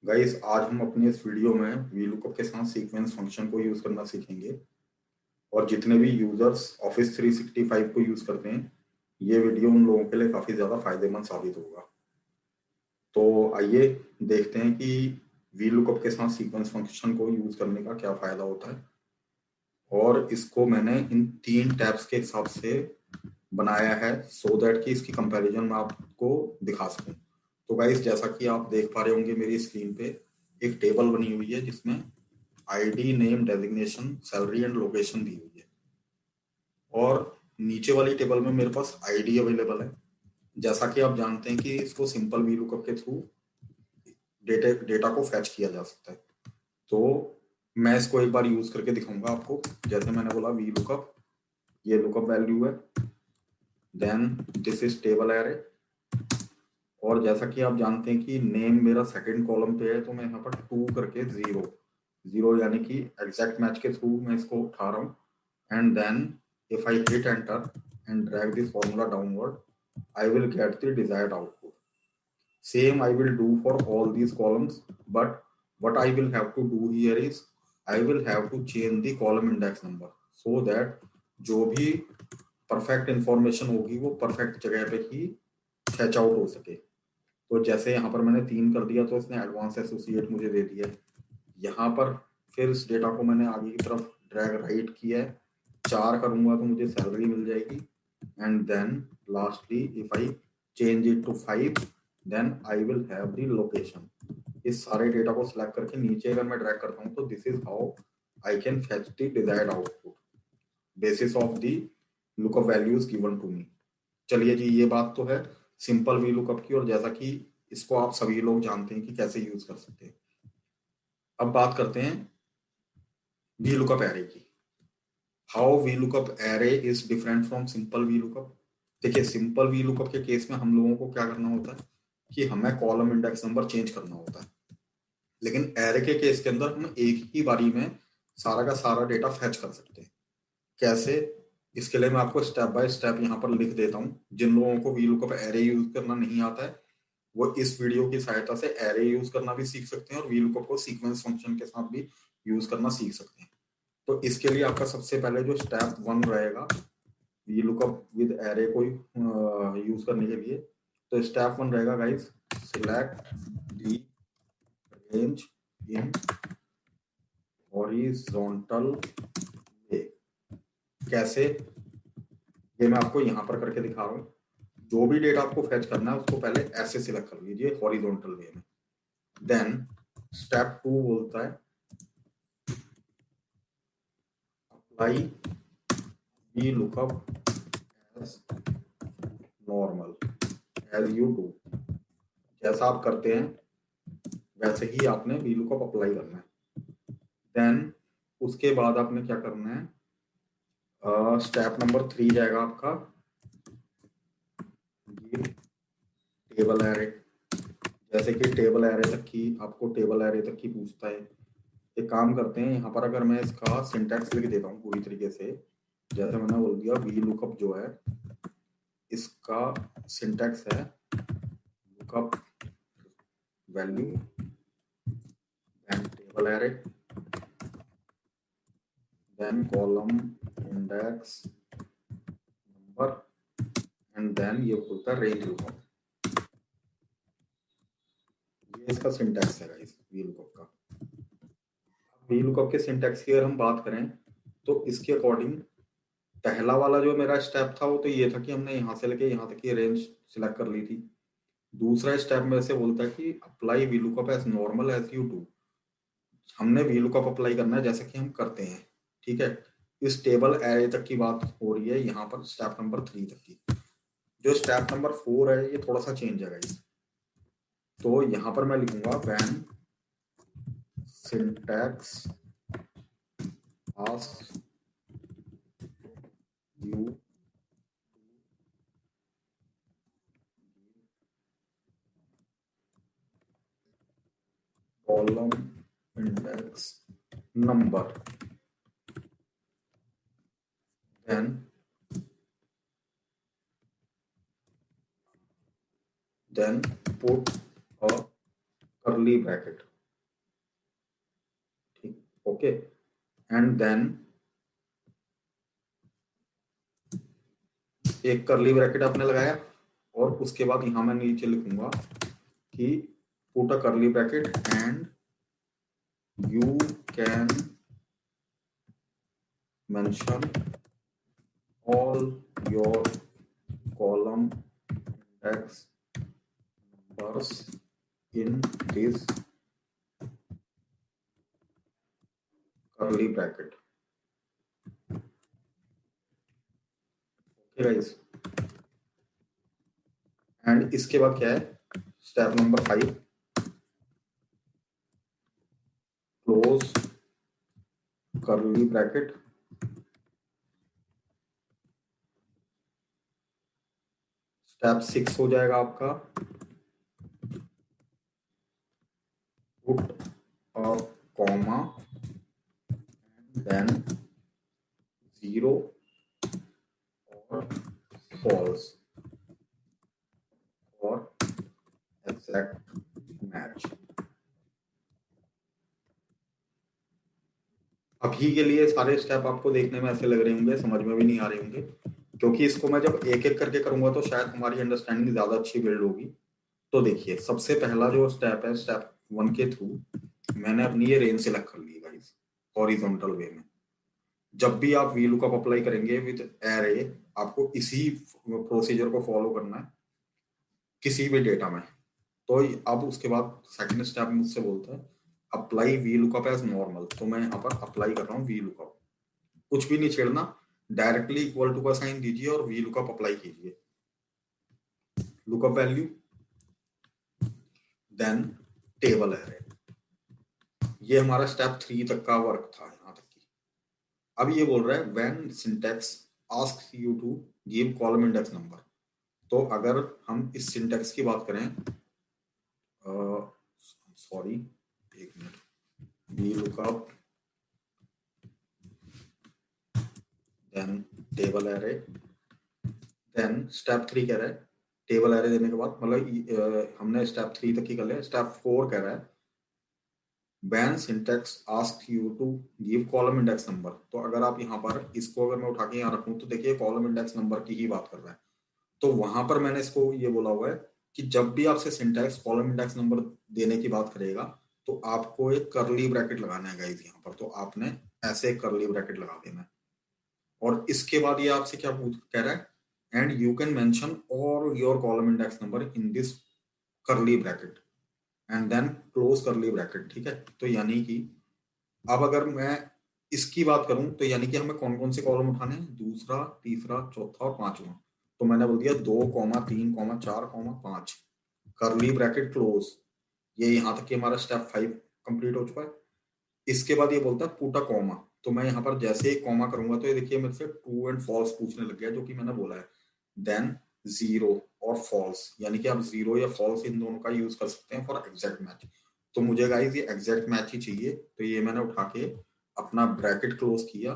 Guys आज हम अपने इस वीडियो में वीलुकअप के साथ सीक्वेंस फंक्शन को यूज करना सीखेंगे। और जितने भी यूजर्स ऑफिस 365 को यूज करते हैं, ये वीडियो उन लोगों के लिए काफी ज्यादा फायदेमंद साबित होगा। तो आइए देखते हैं कि वीलुकअप के साथ सीक्वेंस फंक्शन को यूज करने का क्या फायदा होता है। और इसको मैंने इन 3 टैब्स के हिसाब से बनाया है सो दैट कि इसकी कंपैरिजन मैं आपको दिखा सकूं। तो गाइस जैसा कि आप देख पा रहे होंगे मेरी स्क्रीन पे एक टेबल बनी हुई है जिसमें ID, name, designation, salary and location दी हुई है। और नीचे वाली टेबल में मेरे पास आईडी अवेलेबल है। जैसा कि आप जानते हैं कि इसको सिंपल वीलुकअप के थ्रू डेटा को फैच किया जा सकता है। तो मैं इसको एक बार यूज करके दिखाऊंगा आपको। जैसे मैंने बोला वीलुकअप, ये लुकअप वैल्यू है, then this is table array. और जैसा कि आप जानते हैं कि नेम मेरा सेकंड कॉलम पे है, तो मैं यहाँ पर 2 करके जीरो जीरो यानी कि एग्जैक्ट मैच के थ्रू मैं इसको उठा रहा हूँ। And then if I hit enter and drag this formula downward, I will get the desired output. Same I will do for all these columns, but what I will have to do here is I will have to change the column index number so that जो भी perfect information होगी वो perfect जगह पे ही fetch out हो सके। तो जैसे यहाँ पर मैंने 3 कर दिया तो इसने एडवांस एसोसिएट मुझे दे दिया है। यहाँ पर फिर इस डेटा को मैंने आगे की तरफ ड्रैग राइट किया है, 4 करूंगा तो मुझे सैलरी मिल जाएगी। And then lastly if I change it to 5 then I will have the location. इस सारे डेटा को सिलेक्ट करके नीचे अगर मैं ड्रैग करता हूँ तो this is how I can fetch the desired output basis of the lookup values given to me. चलिए जी, ये बात तो है सिंपल वी लुकअप की, और जैसा कि इसको आप सभी लोग जानते हैं कि कैसे यूज कर सकते हैं। अब बात करते हैं वी लुकअप एरे की। How V lookup array is different from simple V lookup. देखिए, सिंपल वी लुकअप के केस में हम लोगों को क्या करना होता है कि हमें कॉलम इंडेक्स नंबर चेंज करना होता है। लेकिन एरे के केस के अंदर हम एक ही बारी में सारा का सारा डेटा फैच कर सकते हैं। कैसे? इसके लिए मैं आपको स्टेप बाय स्टेप यहाँ पर लिख देता हूँ। जिन लोगों को वी लुकअप एरे यूज करना नहीं आता है वो इस वीडियो की सहायता से एरे यूज करना भी सीख सकते हैं और वी लुकअप को सीक्वेंस फंक्शन के साथ भी यूज करना सीख सकते हैं। तो इसके लिए आपका सबसे पहले जो स्टेप 1 रहेगा वी लुकअप विद एरे को यूज करने के लिए, तो स्टेप 1 रहेगा guys, select the range in horizontal way. कैसे? ये मैं आपको यहाँ पर करके दिखा रहा हूँ। जो भी डेटा आपको फैच करना है उसको पहले ऐसे सिलेक्ट कर लीजिए हॉरिजॉन्टल वे में। देन स्टेप 2 बोलता है apply V lookup as normal as you do. जैसा आप करते हैं वैसे ही आपने वी लुकअप अप्लाई करना है। देन उसके बाद आपने क्या करना है, स्टेप नंबर 3 जाएगा आपका टेबल एरे। जैसे कि टेबल एरे तक की आपको टेबल एरे तक की पूछता है। एक काम करते हैं, यहाँ पर अगर मैं इसका सिंटैक्स लिख देता हूँ पूरी तरीके से। जैसे मैंने बोल दिया वी लुकअप जो है इसका सिंटैक्स है lookup value then table array then column index number and then ये बोलता है रेंज लुकअप। ये इसका सिंटैक्स है गाइस वी लुकअप का। वी लुकअप के सिंटैक्स की अगर हम बात करें तो इसके अकॉर्डिंग पहला वाला जो मेरा स्टेप था वो तो ये था कि हमने यहाँ से लेके यहाँ तक की रेंज सिलेक्ट कर ली थी। दूसरा स्टेप में से बोलता है कि apply V lookup as normal as you do. हमने वी लुकअप अप्लाई करना है जैसे कि हम करते हैं। ठीक है, इस टेबल एरे तक की बात हो रही है यहाँ पर स्टेप नंबर 3 तक की। जो स्टेप नंबर 4 है ये थोड़ा सा चेंज है गाइस। तो यहाँ पर मैं लिखूंगा when syntax asks you column index number then put a curly bracket। Okay, and then एक करली ब्रैकेट आपने लगाया और उसके बाद यहां मैं नीचे लिखूंगा कि पुट अ करली bracket and you can mention all your column index numbers in this curly bracket. Okay guys, and इसके बाद क्या है, step number 5, close curly bracket, step 6 हो जाएगा आपका पुट अ कॉमा देन 0 और फॉल्स और एग्जैक्ट मैच। अभी के लिए सारे स्टेप आपको देखने में ऐसे लग रहे होंगे, समझ में भी नहीं आ रहे होंगे, क्योंकि इसको मैं जब एक एक करके करूंगा तो शायद हमारी अंडरस्टैंडिंग ज्यादा अच्छी बिल्ड होगी। तो देखिए, सबसे पहला जो स्टेप है, स्टेप 1 के थ्रू मैंने अपनी ये रेंज सेलेक्ट कर ली गाइस हॉरिजॉन्टल वे में। जब भी आप वी लुकअप अप्लाई करेंगे विद एरे, आपको इसी प्रोसीजर को फॉलो करना है किसी भी डेटा में। तो अब उसके बाद सेकंड स्टेप मुझसे बोलता है apply V lookup as normal, तो मैं यहाँ पर अप्लाई कर रहा हूँ वी लुकअप, कुछ भी नहीं छेड़ना, डायरेक्टली इक्वल टू का साइन दीजिए और वी लुकअप अप्लाई कीजिए, lookup value then table array. ये हमारा स्टेप 3 तक का वर्क था यहाँ तक की। अब ये बोल रहा है when syntax asks you to give column index number. तो अगर हम इस सिंटैक्स की बात करें, सॉरी एक minute, V lookup then table array, then step 3 कह रहा है टेबल एरे देने के बाद, मतलब हमने स्टेप 3 तक ही कर लिया। स्टेप 4 कह रहा है when syntax asks you to give column index number। तो अगर आप यहाँ पर इसको अगर मैं उठा के यहाँ रखूं तो देखिए कॉलम इंडेक्स नंबर की ही बात कर रहा है। तो वहां पर मैंने इसको ये बोला हुआ है कि जब भी आपसे सिंटैक्स कॉलम इंडेक्स नंबर देने की बात करेगा तो आपको एक करली ब्रैकेट लगाना है गाइस यहाँ पर। तो आपने ऐसे एक करली ब्रैकेट लगा देना है और इसके बाद ये आपसे क्या कह रहा है, and you can mention all your column index number in this curly bracket and then close curly bracket. ठीक है, तो यानी कि अब अगर मैं इसकी बात करूं तो यानी कि हमें कौन कौन से कॉलम उठाने हैं, दूसरा, तीसरा, चौथा और पांचवा। तो मैंने बोल दिया 2,3,4,5 करली ब्रैकेट क्लोज। ये यहां तक कि हमारा स्टेप 5 कंप्लीट हो चुका है। इसके बाद ये बोलता है पुट अ कॉमा। तो मैं यहाँ पर जैसे ही कॉमा करूंगा तो ये देखिए मेरे से ट्रू एंड फॉल्स पूछने लग गया, जो कि मैंने बोला है देन 0 और फॉल्स, यानी कि आप 0 या फॉल्स इन दोनों का यूज कर सकते हैं फॉर एग्जैक्ट मैच। तो मुझे गाइस ये एग्जैक्ट मैच ही चाहिए, तो ये मैंने उठा के अपना ब्रैकेट क्लोज किया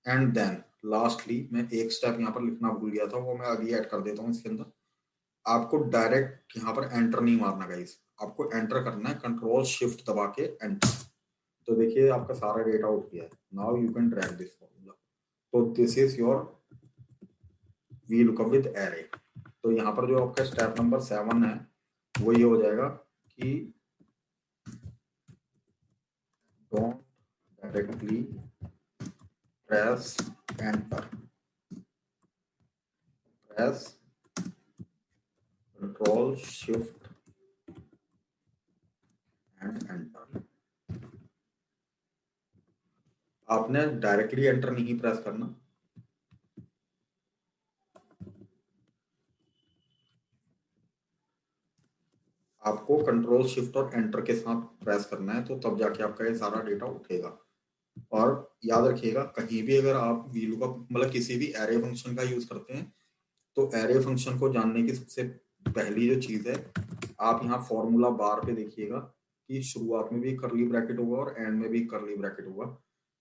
एंड देन लास्टली मैं एक स्टेप यहाँ पर लिखना भूल गया था, वो मैं अभी ऐड कर देता हूँ इसके अंदर। आपको डायरेक्ट यहाँ पर एंटर नहीं मारना गाइस, आपको एंटर करना है कंट्रोल शिफ्ट दबा के एंटर। तो देखिए आपका सारा डेटा उठ गया है। Now you can track this formula. तो this is your V lookup with array. तो यहाँ पर जो आपका स्टेप नंबर 7 है वो ये हो जाएगा कि don't directly press enter, press control shift and enter. आपने डायरेक्टली एंटर नहीं प्रेस करना, आपको कंट्रोल शिफ्ट और एंटर के साथ प्रेस करना है, तो तब जाके आपका ये सारा डेटा उठेगा। और याद रखिएगा कहीं भी अगर आप वीलुकअप मतलब किसी भी एरे फंक्शन का यूज करते हैं तो एरे फंक्शन को जानने की सबसे पहली जो चीज है, आप यहाँ फॉर्मूला बार पे देखिएगा कि शुरुआत में भी करली ब्रैकेट होगा और एंड में भी करली ब्रैकेट होगा।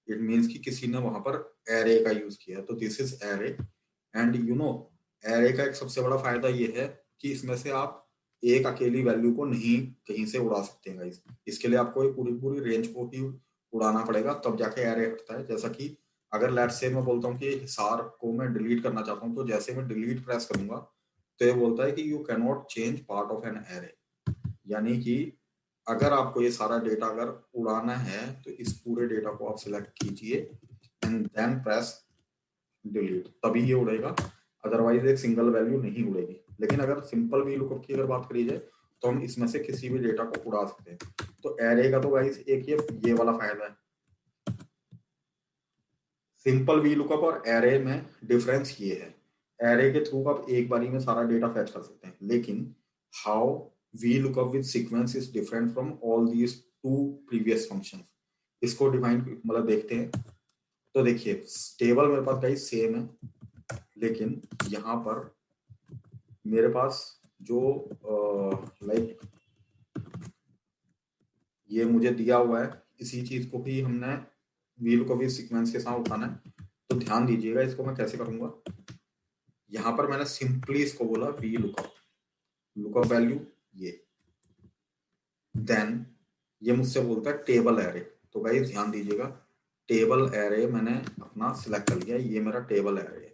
इट मीन्स कि किसी ने वहां पर एरे का यूज किया है, तो this is array. And you know array का एक सबसे बड़ा फायदा ये है कि इसमें से आप एक अकेली वैल्यू को नहीं कहीं से उड़ा सकते हैं गाइस। इसके लिए आपको एक पूरी पूरी रेंज को ही उड़ाना पड़ेगा, तब जाके एरे हटता है। जैसा कि अगर लेट्स से मैं बोलता हूँ कि हिसार को मैं डिलीट करना चाहता हूँ, तो जैसे मैं डिलीट प्रेस करूंगा तो ये बोलता है कि you can not change part of an array. यानी कि अगर आपको ये सारा डेटा अगर उड़ाना है तो इस पूरे डेटा को आप सिलेक्ट कीजिए एंड देन प्रेस डिलीट, तभी ये उड़ेगा, अदरवाइज एक सिंगल वैल्यू नहीं उड़ेगी। लेकिन अगर सिंपल वी लुकअप की अगर बात करी जाए तो हम इसमें से किसी भी डेटा को उड़ा सकते हैं। तो एरे का तो गाइस एक ये वाला फायदा है। सिंपल वी लुकअप और एरे में डिफरेंस ये है, एरे के थ्रू आप एक बारी में सारा डेटा फैच कर सकते हैं, लेकिन how we lookup with sequence is different from all these two previous functions. इसको डिफाइन मतलब देखते हैं। तो देखिए टेबल मेरे पास गाइस सेम है, लेकिन यहाँ पर मेरे पास जो लाइक ये मुझे दिया हुआ है, इसी चीज को भी हमने व्हील को भी सीक्वेंस के साथ उठाना है। तो ध्यान दीजिएगा इसको मैं कैसे करूंगा। यहाँ पर मैंने सिंपली इसको बोला वी लुकअप, लुकअप वैल्यू ये, देन ये मुझसे बोलता है टेबल एरे। तो गाइस ध्यान दीजिएगा, टेबल एरे मैंने अपना सिलेक्ट कर लिया, ये मेरा टेबल एरे है।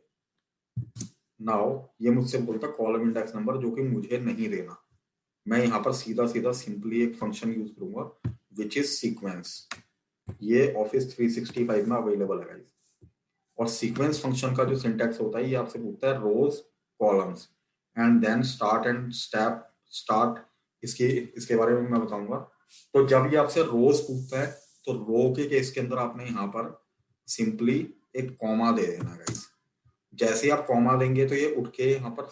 नाउ ये मुझसे बोलता है कॉलम इंडेक्स नंबर, जो कि मुझे नहीं देना। मैं यहाँ पर सीधा सीधा सिंपली एक फंक्शन यूज करूंगा विच इज सीक्वेंस। ये ऑफिस 365 में अवेलेबल है गाइस। और सीक्वेंस फंक्शन का जो सिंटैक्स होता है, ये आपसे पूछता है rows columns and then start and step start. इसके बारे में मैं बताऊंगा। तो जब ये आपसे रोज पूछता है तो रो के केस के अंदर आपने यहाँ पर सिंपली एक कॉमा दे देना गाइस। जैसे ही आप कॉमा देंगे तो ये उठ के यहाँ पर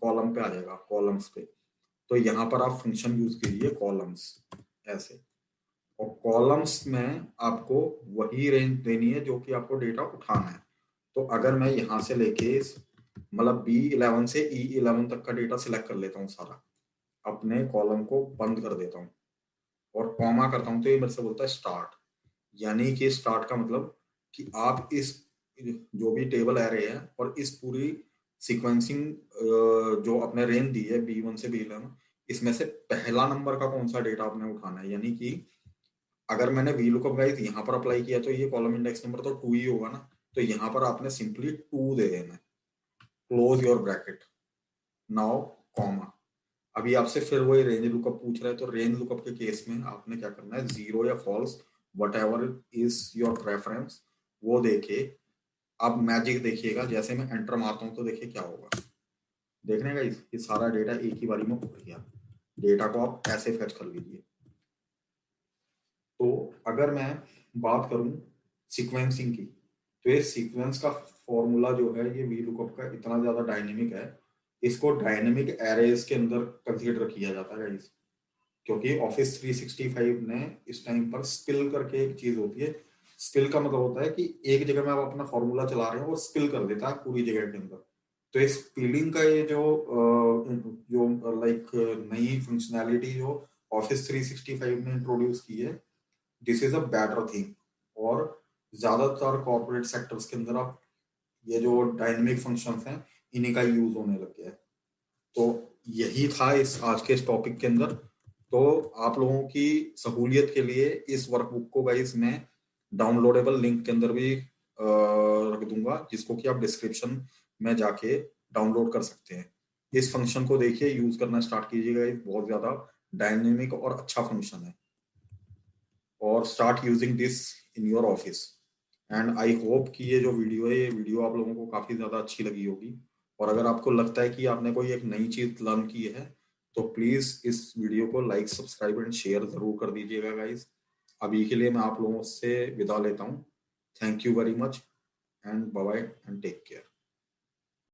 कॉलम पे आ जाएगा, कॉलम्स पे। तो यहाँ पर आप फंक्शन यूज कीजिए कॉलम्स ऐसे, और कॉलम्स में आपको वही रेंज देनी है जो कि आपको डेटा उठाना है। तो अगर मैं यहाँ से लेके मतलब B11 से E11 तक का डेटा सिलेक्ट कर लेता हूँ सारा, अपने कॉलम को बंद कर देता हूँ और कॉमा करता हूँ, तो ये मेरे से बोलता है स्टार्ट। यानी कि स्टार्ट का मतलब कि आप इस जो भी टेबल एरे है और इस पूरी सीक्वेंसिंग जो आपने रेंज दी है B1 से B11, इसमें से पहला नंबर का कौन सा डेटा आपने उठाना है। यानी कि अगर मैंने वी लुकअप गाइस यहाँ पर अप्लाई किया तो ये कॉलम इंडेक्स नंबर तो 2 ही होगा ना, तो यहाँ पर आपने सिंपली 2 दे देना है, close your bracket, now comma. अभी आपसे फिर वही रेंज लुकअप पूछ रहा है, तो रेंज लुकअप के केस में आपने क्या करना है, 0 या false whatever is your preference, वो देखे। अब मैजिक देखिएगा, जैसे मैं एंटर मारता हूँ तो देखिए क्या होगा। देखने का ये सारा डेटा एक ही बारी में उठ गया। डेटा को आप ऐसे फैच कर लीजिए। तो अगर मैं बात करूं सीक्वेंसिंग की, तो ये सीक्वेंस का फॉर्मूला जो है ये वी लुकअप का इतना ज्यादा डायनेमिक है, इसको डायनेमिक एरेज के अंदर कंसीडर किया जाता है गाइस। क्योंकि ऑफिस 365 ने इस टाइम पर स्पिल करके एक चीज होती है। स्पिल का मतलब होता है कि एक जगह में आप अपना फॉर्मूला चला रहे हो और स्पिल कर देता है पूरी जगह के अंदर। तो इस स्पिलिंग का ये जो लाइक नई फंक्शनैलिटी जो ऑफिस 365 ने इंट्रोड्यूस की है, this is a better thing. और ज्यादातर कॉर्पोरेट सेक्टर्स के अंदर आप ये जो डायनेमिक फंक्शंस हैं इन्हीं का यूज होने लग गया है। तो यही था इस आज के इस टॉपिक के अंदर। तो आप लोगों की सहूलियत के लिए इस वर्कबुक को गाइस मैं डाउनलोडेबल लिंक के अंदर भी रख दूंगा, जिसको कि आप डिस्क्रिप्शन में जाके डाउनलोड कर सकते हैं। इस फंक्शन को देखिए, यूज करना स्टार्ट कीजिएगा, बहुत ज्यादा डायनेमिक और अच्छा फंक्शन है। और start using this in your office. And I hope कि ये जो वीडियो है, ये वीडियो आप लोगों को काफी ज्यादा अच्छी लगी होगी। और अगर आपको लगता है कि आपने कोई एक नई चीज लर्न की है, तो प्लीज इस वीडियो को लाइक सब्सक्राइब एंड शेयर जरूर कर दीजिएगा गाइस। अभी के लिए मैं आप लोगों से विदा लेता हूँ। Thank you very much and bye bye and take care.